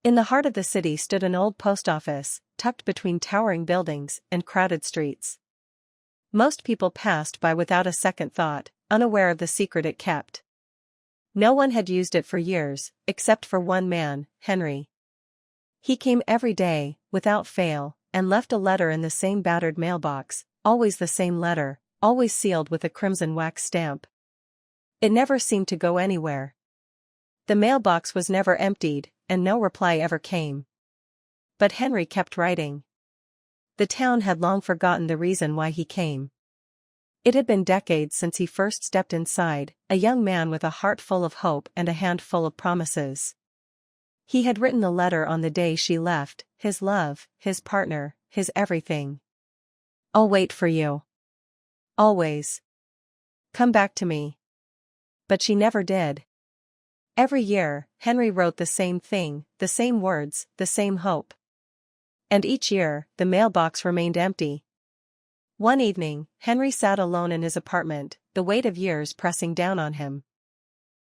In the heart of the city stood an old post office, tucked between towering buildings and crowded streets. Most people passed by without a second thought, unaware of the secret it kept. No one had used it for years, except for one man, Henry. He came every day, without fail, and left a letter in the same battered mailbox, always the same letter, always sealed with a crimson wax stamp. It never seemed to go anywhere. The mailbox was never emptied, and no reply ever came. But Henry kept writing. The town had long forgotten the reason why he came. It had been decades since he first stepped inside, a young man with a heart full of hope and a handful of promises. He had written the letter on the day she left, his love, his partner, his everything. "I'll wait for you. Always. Come back to me." But she never did. Every year, Henry wrote the same thing, the same words, the same hope. And each year, the mailbox remained empty. One evening, Henry sat alone in his apartment, the weight of years pressing down on him.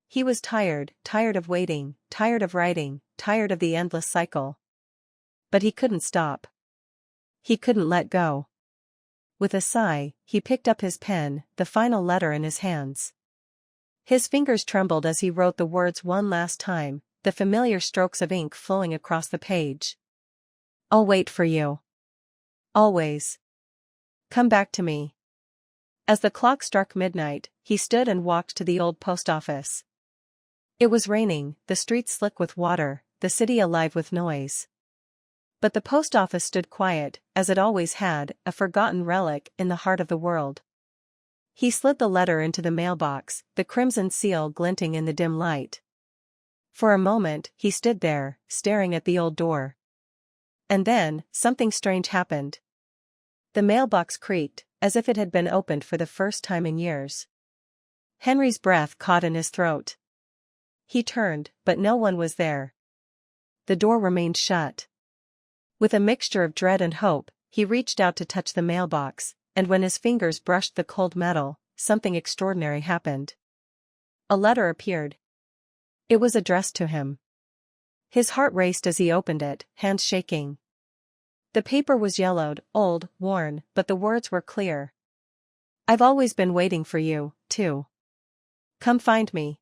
He was tired of waiting, tired of writing, tired of the endless cycle. But he couldn't stop. He couldn't let go. With a sigh, he picked up his pen, the final letter in his hands. His fingers trembled as he wrote the words one last time, the familiar strokes of ink flowing across the page. "I'll wait for you. Always. Come back to me." As the clock struck midnight, he stood and walked to the old post office. It was raining, the streets slick with water, the city alive with noise. But the post office stood quiet, as it always had, a forgotten relic in the heart of the world. He slid the letter into the mailbox, the crimson seal glinting in the dim light. For a moment, he stood there, staring at the old door. And then, something strange happened. The mailbox creaked, as if it had been opened for the first time in years. Henry's breath caught in his throat. He turned, but no one was there. The door remained shut. With a mixture of dread and hope, he reached out to touch the mailbox, and when his fingers brushed the cold metal, something extraordinary happened. A letter appeared. It was addressed to him. His heart raced as he opened it, hands shaking. The paper was yellowed, old, worn, but the words were clear. "I've always been waiting for you, too. Come find me."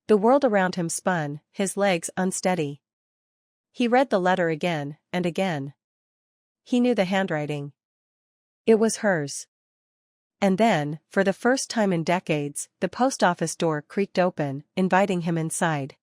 The world around him spun, his legs unsteady. He read the letter again, and again. He knew the handwriting. It was hers. And then, for the first time in decades, the post office door creaked open, inviting him inside.